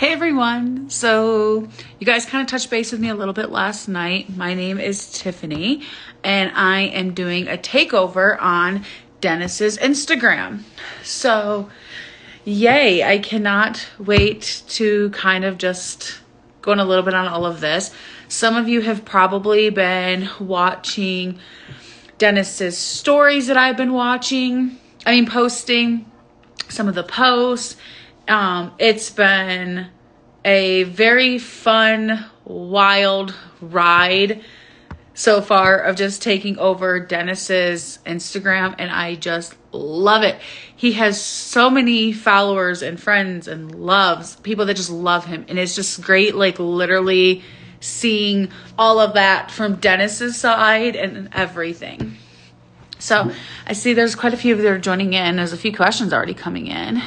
Hey everyone. So you guys kind of touched base with me a little bit last night. My name is Tiffany and I am doing a takeover on Dennis's Instagram. So yay, I cannot wait to kind of just go in a little bit on all of this. Some of you have probably been watching Dennis's stories that I've been posting some of the posts. It's been a very fun, wild ride so far of just taking over Dennis's Instagram, and I just love it. He has so many followers and friends and loves, people that just love him, and it's just great, like literally seeing all of that from Dennis's side and everything. So I see there's quite a few of you that are joining in. There's a few questions already coming in.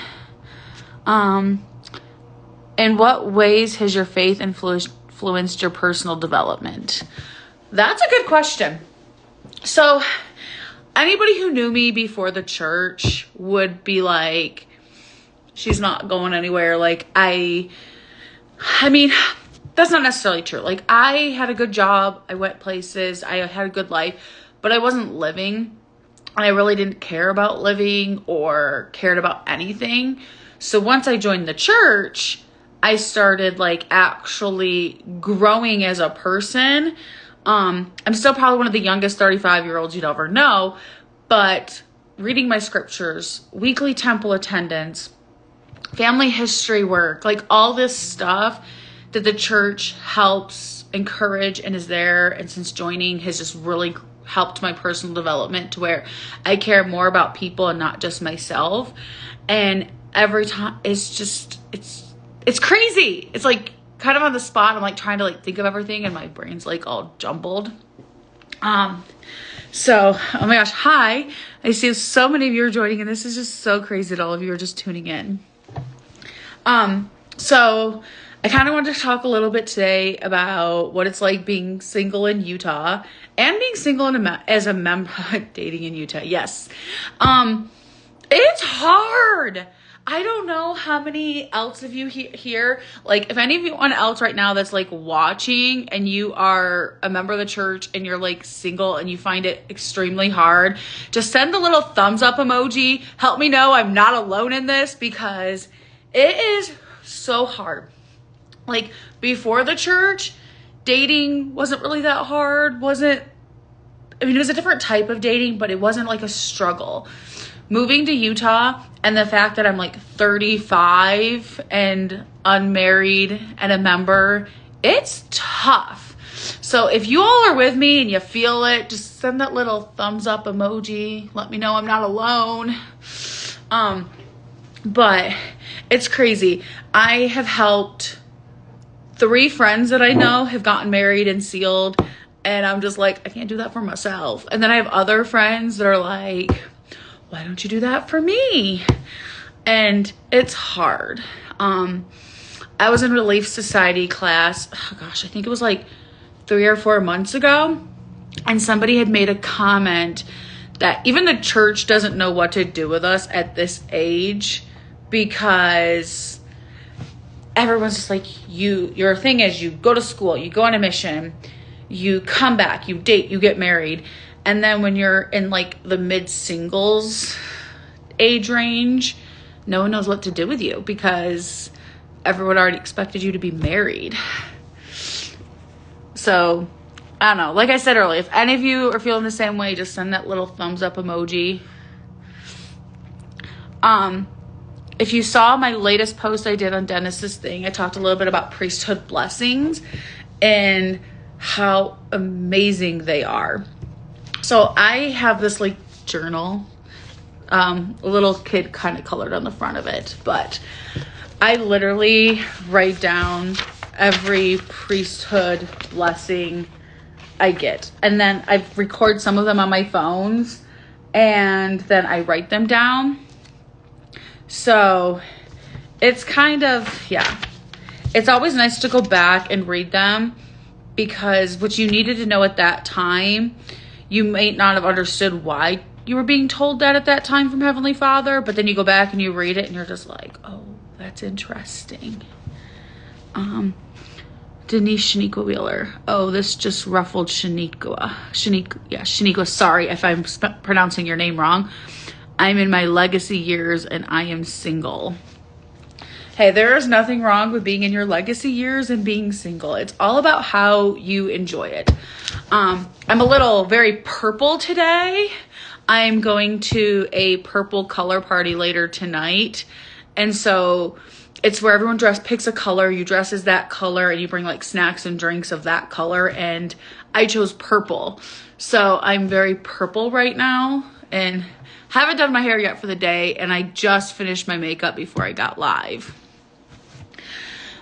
In what ways has your faith influenced your personal development? That's a good question. So anybody who knew me before the church would be like, she's not going anywhere. Like, I mean, that's not necessarily true. Like, I had a good job. I went places. I had a good life, but I wasn't living. I really didn't care about living or cared about anything. So once I joined the church, I started like actually growing as a person. I'm still probably one of the youngest 35-year-olds you'd ever know, but reading my scriptures, weekly temple attendance, family history work, like all this stuff that the church helps encourage and is there, and since joining has just really helped my personal development to where I care more about people and not just myself. And every time it's crazy. It's like kind of on the spot. I'm like trying to like think of everything and my brain's like all jumbled. So, oh my gosh. Hi. I see so many of you are joining and this is just so crazy that all of you are just tuning in. So I kind of wanted to talk a little bit today about what it's like being single in Utah and being single as a member dating in Utah. Yes. It's hard. I don't know how many else of you here, like if any of you else right now that's like watching and you are a member of the church and you're like single and you find it extremely hard, just send the little thumbs up emoji. Help me know I'm not alone in this because it is so hard. Like before the church, dating wasn't really that hard. It was a different type of dating, but it wasn't like a struggle. Moving to Utah and the fact that I'm like 35 and unmarried and a member, it's tough. So if you all are with me and you feel it, just send that little thumbs up emoji. Let me know I'm not alone. But it's crazy. I have helped 3 friends that I know have gotten married and sealed. And I'm just like, I can't do that for myself. And then I have other friends that are like, why don't you do that for me? And it's hard. I was in Relief Society class. Oh gosh, I think it was like 3 or 4 months ago. And somebody had made a comment that even the church doesn't know what to do with us at this age because everyone's just like, your thing is you go to school, you go on a mission, you come back, you date, you get married. And then when you're in like the mid-singles age range, no one knows what to do with you because everyone already expected you to be married. So, I don't know. Like I said earlier, if any of you are feeling the same way, just send that little thumbs up emoji. If you saw my latest post I did on Dennis's thing, I talked a little bit about priesthood blessings and how amazing they are. So I have this like journal, a little kid kind of colored on the front of it, but I literally write down every priesthood blessing I get. And then I record some of them on my phones and then I write them down. So it's kind of, yeah, it's always nice to go back and read them because what you needed to know at that time, you may not have understood why you were being told that at that time from Heavenly Father, but then you go back and you read it and you're just like, oh, that's interesting. Denise Shaniqua Wheeler. Oh, this just ruffled Shaniqua. Sorry if I'm pronouncing your name wrong. I'm in my legacy years and I am single. Hey, there is nothing wrong with being in your legacy years and being single. It's all about how you enjoy it. I'm a little very purple today. I'm going to a purple color party later tonight. And so it's where everyone picks a color, you dress as that color, and you bring like snacks and drinks of that color. And I chose purple. So I'm very purple right now and haven't done my hair yet for the day. And I just finished my makeup before I got live.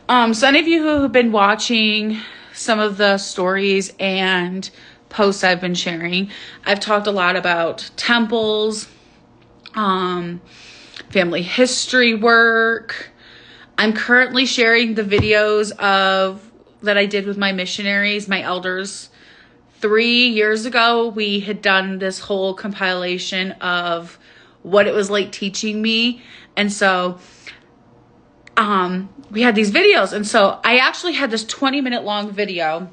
So any of you who have been watching some of the stories and posts I've been sharing, I've talked a lot about temples, family history work. I'm currently sharing the videos that I did with my missionaries, my elders. 3 years ago, we had done this whole compilation of what it was like teaching me. And so we had these videos. And so I actually had this 20-minute long video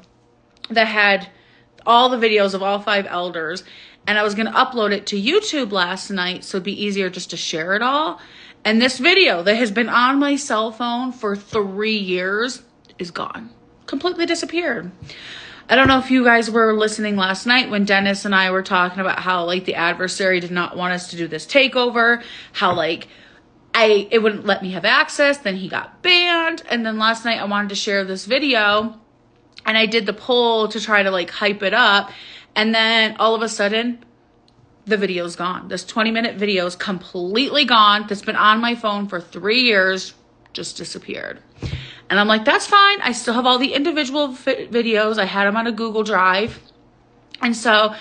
that had all the videos of all 5 elders. And I was going to upload it to YouTube last night so it'd be easier just to share it all. And this video that has been on my cell phone for 3 years is gone. Completely disappeared. I don't know if you guys were listening last night when Dennis and I were talking about how like the adversary did not want us to do this takeover, how like it wouldn't let me have access, then he got banned. And then last night I wanted to share this video and I did the poll to try to like hype it up. And then all of a sudden, the video's gone. This 20-minute video is completely gone. That's been on my phone for 3 years, just disappeared. And I'm like, that's fine. I still have all the individual videos. I had them on a Google Drive. And so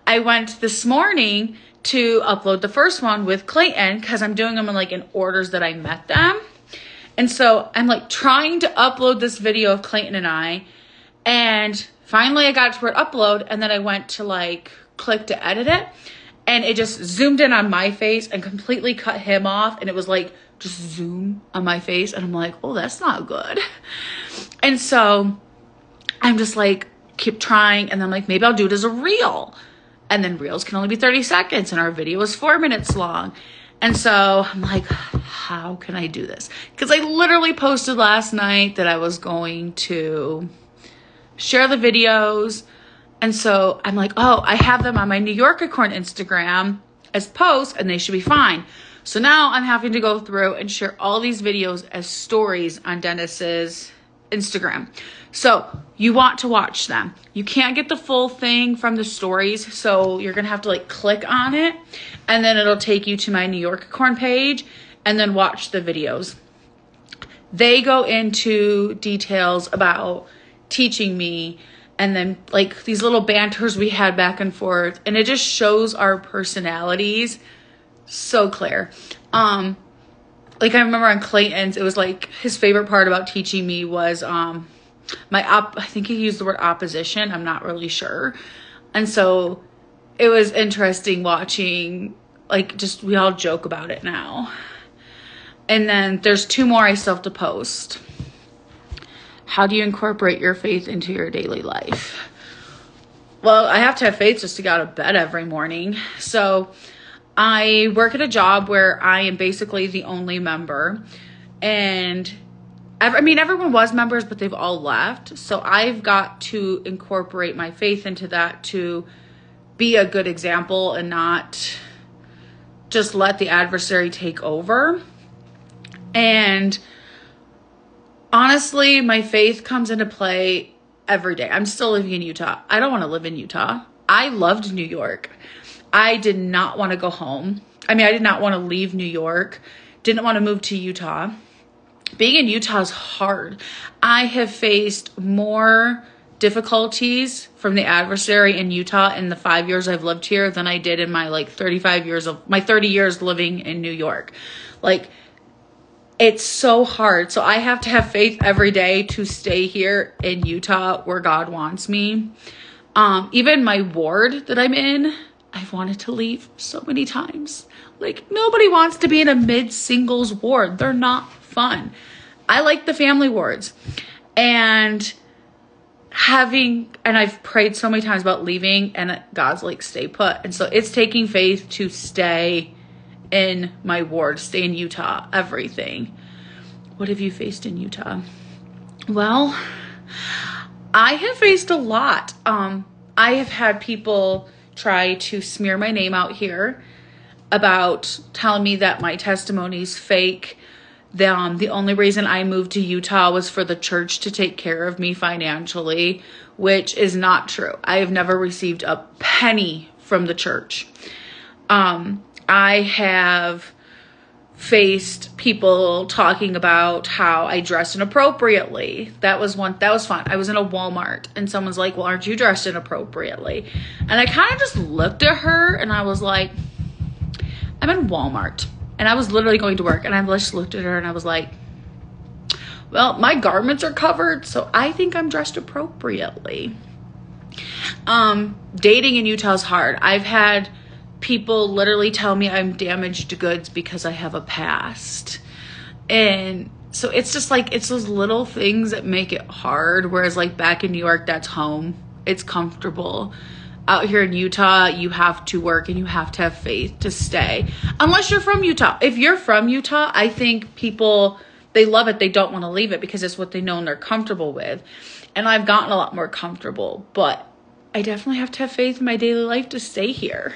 I went this morning to upload the first one with Clayton because I'm doing them in orders that I met them. And so I'm like trying to upload this video of Clayton and I. And finally I got to where it upload. And then I went to click to edit it. And it just zoomed in on my face and completely cut him off. And it was like, just zoom on my face. And I'm like, oh, that's not good. And so I'm just like, keep trying. And then I'm like, maybe I'll do it as a reel. And then reels can only be 30 seconds. And our video is 4 minutes long. And so I'm like, how can I do this? Because I literally posted last night that I was going to share the videos. And so I'm like, oh, I have them on my New York Acorn Instagram as posts and they should be fine. So now I'm having to go through and share all these videos as stories on Dennis's Instagram. So you want to watch them. You can't get the full thing from the stories. So you're going to have to click on it and then it'll take you to my New York Acorn page and then watch the videos. They go into details about teaching me. And then these little banters we had back and forth. And it just shows our personalities so clear. I remember on Clayton's, it was his favorite part about teaching me was I think he used the word opposition. I'm not really sure. And so it was interesting watching, we all joke about it now. And then there's 2 more I still have to post. How do you incorporate your faith into your daily life? Well, I have to have faith just to get out of bed every morning. So I work at a job where I am basically the only member. And everyone was members, but they've all left. So I've got to incorporate my faith into that to be a good example and not just let the adversary take over. And honestly, my faith comes into play every day. I'm still living in Utah. I don't want to live in Utah. I loved New York. I did not want to go home. I did not want to leave New York. Didn't want to move to Utah. Being in Utah is hard. I have faced more difficulties from the adversary in Utah in the 5 years I've lived here than I did in my 30 years living in New York. It's so hard. So I have to have faith every day to stay here in Utah where God wants me. Even my ward that I'm in, I've wanted to leave so many times. Nobody wants to be in a mid-singles ward. They're not fun. I like the family wards. And I've prayed so many times about leaving, and God's like, stay put. And so it's taking faith to stay in my ward, stay in Utah, everything. What have you faced in Utah? Well, I have faced a lot. I have had people try to smear my name out here about telling me that my testimony's fake. The only reason I moved to Utah was for the church to take care of me financially, which is not true. I have never received a penny from the church. I have faced people talking about how I dress inappropriately. That was fun. I was in a Walmart and someone's like, well, aren't you dressed inappropriately? And I kind of just looked at her and I was like, I'm in Walmart. And I was literally going to work, and I just looked at her and I was like, well, my garments are covered, so I think I'm dressed appropriately. Dating in Utah is hard. I've had people literally tell me I'm damaged goods because I have a past. And so it's just like, it's those little things that make it hard. Whereas like back in New York, that's home. It's comfortable. Out here in Utah, you have to work and you have to have faith to stay. Unless you're from Utah. If you're from Utah, I think people, they love it. They don't want to leave it because it's what they know and they're comfortable with. And I've gotten a lot more comfortable. But I definitely have to have faith in my daily life to stay here.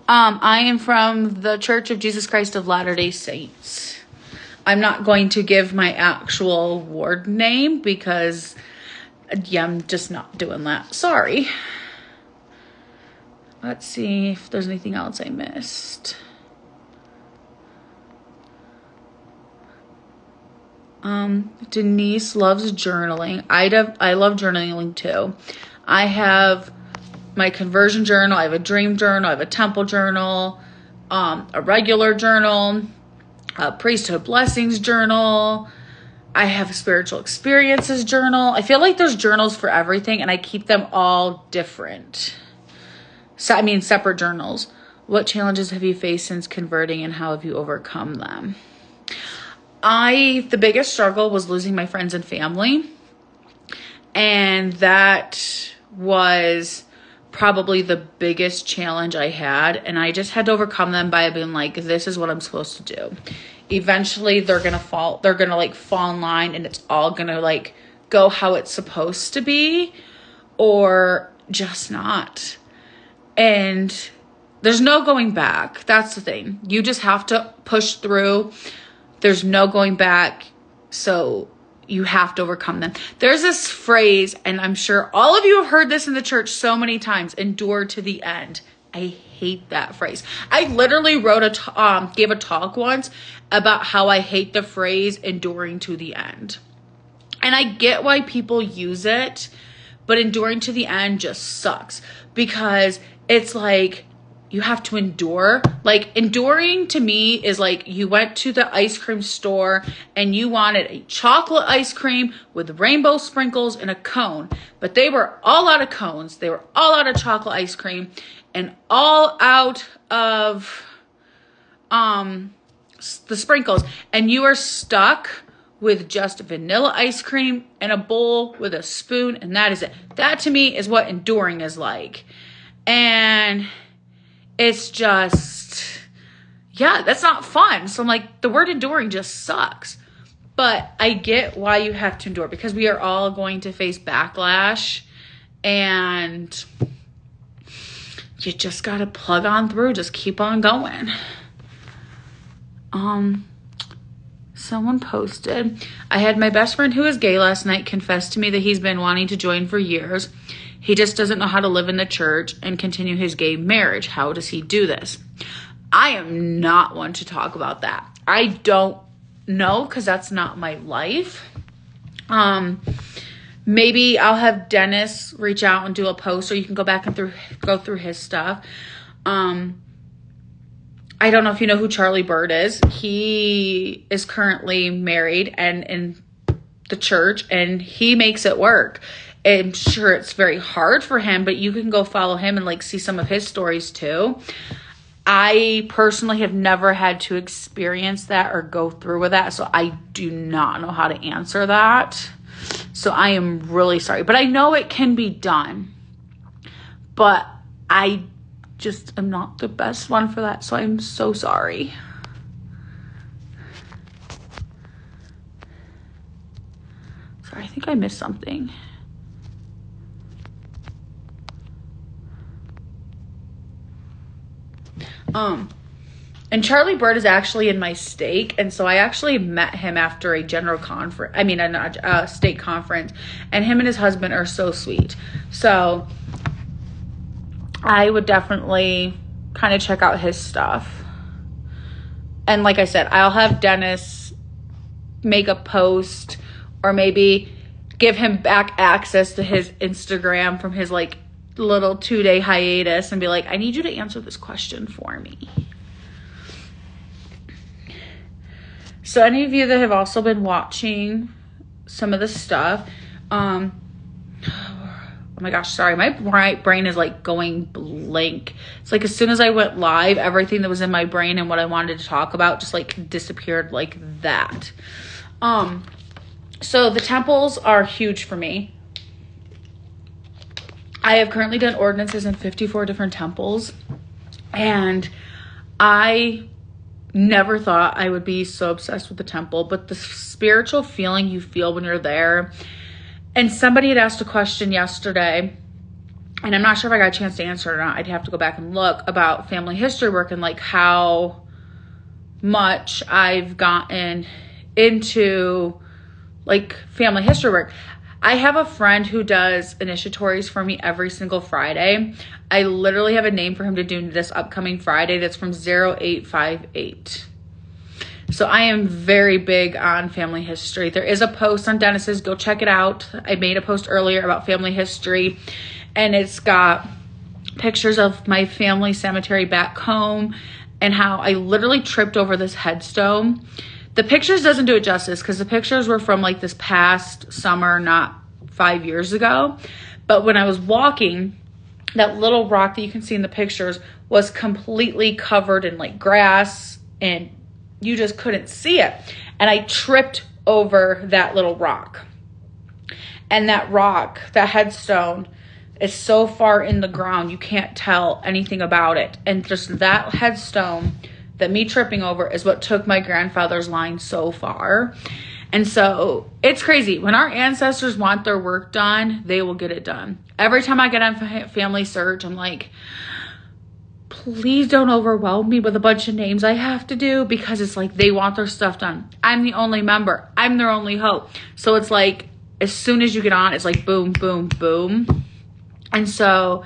I am from the Church of Jesus Christ of Latter-day Saints. I'm not going to give my actual ward name because... yeah, I'm just not doing that. Sorry. Let's see if there's anything else I missed. Denise loves journaling. I love journaling too. I have my conversion journal. I have a dream journal. I have a temple journal. A regular journal. A priesthood blessings journal. I have a spiritual experiences journal. I feel like there's journals for everything, and I keep them all different. Separate journals. What challenges have you faced since converting, and how have you overcome them? The biggest struggle was losing my friends and family. And that was probably the biggest challenge I had. And I just had to overcome them by being like, this is what I'm supposed to do. Eventually they're going to fall in line, and it's all going to go how it's supposed to be, or just not. And there's no going back. That's the thing. You just have to push through. There's no going back. So you have to overcome them. There's this phrase, and I'm sure all of you have heard this in the church so many times, endure to the end. I hate that phrase. I literally gave a talk once about how I hate the phrase enduring to the end. And I get why people use it, but enduring to the end just sucks because it's like you have to endure. Like enduring to me is like you went to the ice cream store and you wanted a chocolate ice cream with rainbow sprinkles in a cone, but they were all out of cones. They were all out of chocolate ice cream and all out of the sprinkles, and you are stuck with just vanilla ice cream and a bowl with a spoon, and that is it. That to me is what enduring is like. And it's just, yeah, that's not fun. So I'm like, the word enduring just sucks. But I get why you have to endure, because we are all going to face backlash, and you just got to plug on through. Just keep on going. Someone posted, I had my best friend who is gay last night confess to me that he's been wanting to join for years. He just doesn't know how to live in the church and continue his gay marriage. How does he do this? I am not one to talk about that. I don't know, because that's not my life. Maybe I'll have Dennis reach out and do a post, or you can go back and go through his stuff. I don't know if you know who Charlie Bird is. He is currently married and in the church, and he makes it work. I'm sure it's very hard for him, but you can go follow him and see some of his stories too. I personally have never had to experience that or go through with that, so I do not know how to answer that. So I am really sorry. But I know it can be done. But I just am not the best one for that, so I'm so sorry. Sorry, I think I missed something. And Charlie Bird is actually in my stake, and so I actually met him after a general conference. I mean, a stake conference, and him and his husband are so sweet. So I would definitely kind of check out his stuff. And like I said, I'll have Dennis make a post, or maybe give him back access to his Instagram from his like little 2-day hiatus and be like, I need you to answer this question for me. So any of you that have also been watching some of the stuff, oh my gosh, sorry, my brain is like going blank. It's like as soon as I went live, everything that was in my brain and what I wanted to talk about just like disappeared like that. So the temples are huge for me. I have currently done ordinances in 54 different temples, and I never thought I would be so obsessed with the temple, but the spiritual feeling you feel when you're there. And somebody had asked a question yesterday, and I'm not sure if I got a chance to answer it or not. I'd have to go back and look, about family history work and like how much I've gotten into like family history work. I have a friend who does initiatories for me every single Friday. I literally have a name for him to do this upcoming Friday. That's from 0858. So I am very big on family history. There is a post on Dennis's. Go check it out. I made a post earlier about family history, and it's got pictures of my family cemetery back home and how I literally tripped over this headstone. The pictures doesn't do it justice because the pictures were from like this past summer, not 5 years ago. But when I was walking, that little rock that you can see in the pictures was completely covered in like grass, and you just couldn't see it. And I tripped over that little rock. And that rock, that headstone, is so far in the ground, you can't tell anything about it. And just that headstone that me tripping over is what took my grandfather's line so far. And so it's crazy. When our ancestors want their work done, they will get it done. Every time I get on Family Search, I'm like, please don't overwhelm me with a bunch of names I have to do, because it's like they want their stuff done. I'm the only member. I'm their only hope. So it's like as soon as you get on, it's like boom, boom, boom. And so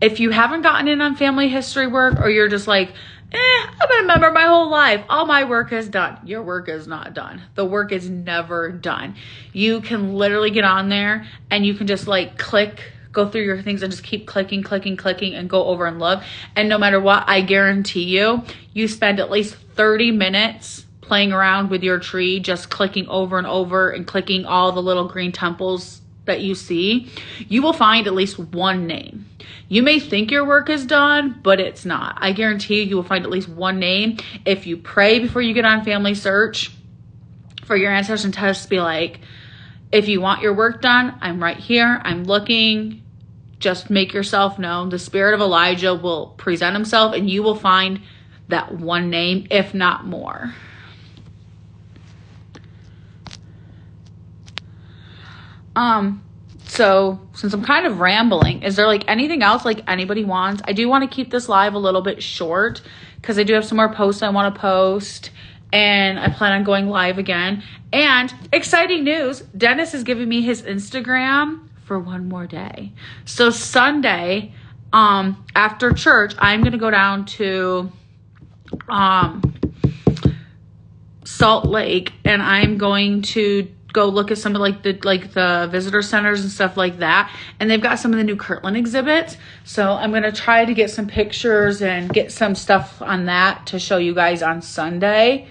if you haven't gotten in on family history work, or you're just like, I've been a member my whole life, all my work is done. Your work is not done. The work is never done. You can literally get on there and you can just like go through your things and just keep clicking and go over and look. And no matter what, I guarantee you spend at least 30 minutes playing around with your tree, just clicking over and over and clicking all the little green temples that you see. You will find at least one name. You may think your work is done, but it's not. I guarantee you will find at least one name. If you pray before you get on Family Search for your ancestors and just be like, if you want your work done, I'm right here. I'm looking. Just make yourself known. The spirit of Elijah will present himself, and you will find that one name, if not more. So since I'm kind of rambling, is there like anything else like anybody wants? I do want to keep this live a little bit short because I do have some more posts I want to post, and I plan on going live again. And exciting news, Dennis is giving me his Instagram for one more day. So Sunday, after church, I'm going to go down to, Salt Lake, and I'm going to go look at some of the visitor centers and stuff like that. And they've got some of the new Kirtland exhibits. So I'm going to try to get some pictures and get some stuff on that to show you guys on Sunday,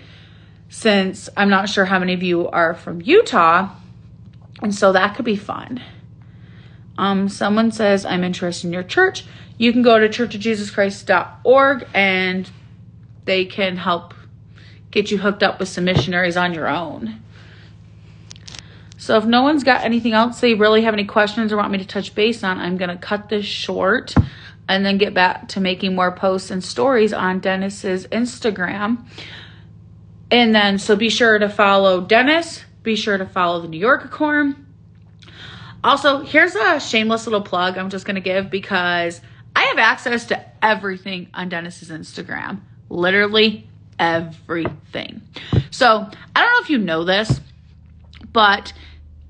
since I'm not sure how many of you are from Utah. And so that could be fun. Someone says, I'm interested in your church. You can go to churchofjesuschrist.org and they can help get you hooked up with some missionaries on your own. So if no one's got anything else they really have any questions or want me to touch base on, I'm going to cut this short and then get back to making more posts and stories on Dennis's Instagram. And then, so be sure to follow Dennis. Be sure to follow the New York Quorum. Also, here's a shameless little plug I'm just going to give because I have access to everything on Dennis's Instagram. Literally everything. So I don't know if you know this, but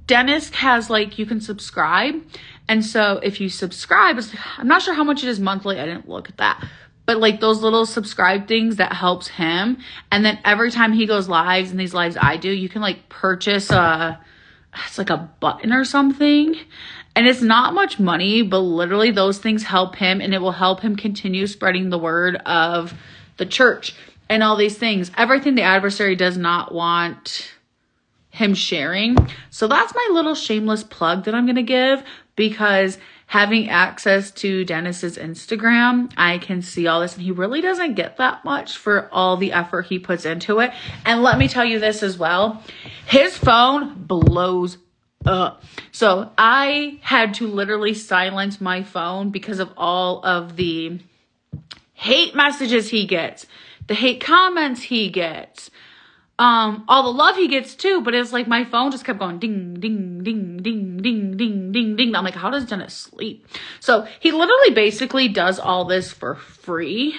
Dennis has you can subscribe. And so if you subscribe, I'm not sure how much it is monthly. I didn't look at that. But those little subscribe things that helps him. And then every time he goes lives, and these lives I do, you can purchase it's a button or something. And it's not much money, but literally those things help him, and it will help him continue spreading the word of the church and all these things. Everything the adversary does not want him sharing. So that's my little shameless plug that I'm going to give, because having access to Dennis's Instagram, I can see all this, and he really doesn't get that much for all the effort he puts into it. And let me tell you this as well. His phone blows up. So I had to literally silence my phone because of all of the hate messages he gets, the hate comments he gets, all the love he gets too, but it's my phone just kept going ding, ding, ding, ding, ding, ding, ding, ding. I'm like, how does Dennis sleep? So he literally basically does all this for free.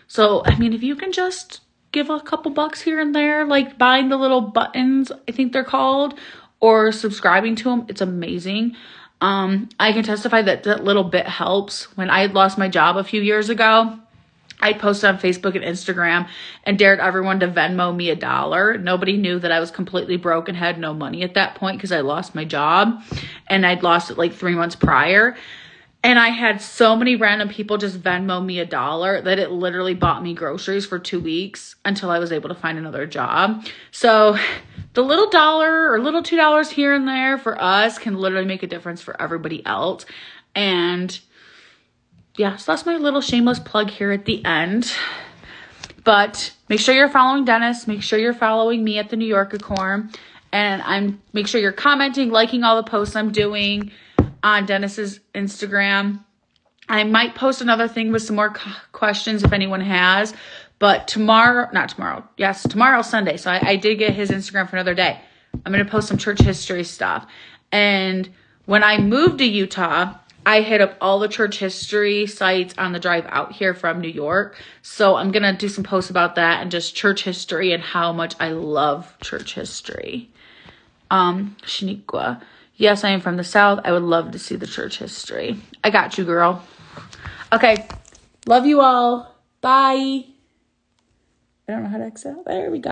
So, if you can just give a couple bucks here and there, buying the little buttons, I think they're called, or subscribing to them, it's amazing. I can testify that that little bit helps. When I had lost my job a few years ago, I posted on Facebook and Instagram and dared everyone to Venmo me $1. Nobody knew that I was completely broke and had no money at that point because I lost my job, and I'd lost it 3 months prior. And I had so many random people just Venmo me $1 that it literally bought me groceries for 2 weeks until I was able to find another job. So the little dollar or little $2 here and there for us can literally make a difference for everybody else. And yeah, so that's my little shameless plug here at the end. But make sure you're following Dennis. Make sure you're following me at the New York Quorum. And make sure you're commenting, liking all the posts I'm doing on Dennis's Instagram. I might post another thing with some more questions if anyone has. But tomorrow, Sunday. So I did get his Instagram for another day. I'm going to post some church history stuff. And when I moved to Utah, I hit up all the church history sites on the drive out here from New York. So I'm going to do some posts about that and just church history and how much I love church history. Shaniqua. Yes, I am from the South. I would love to see the church history. I got you, girl. Okay. Love you all. Bye. I don't know how to exit. There we go.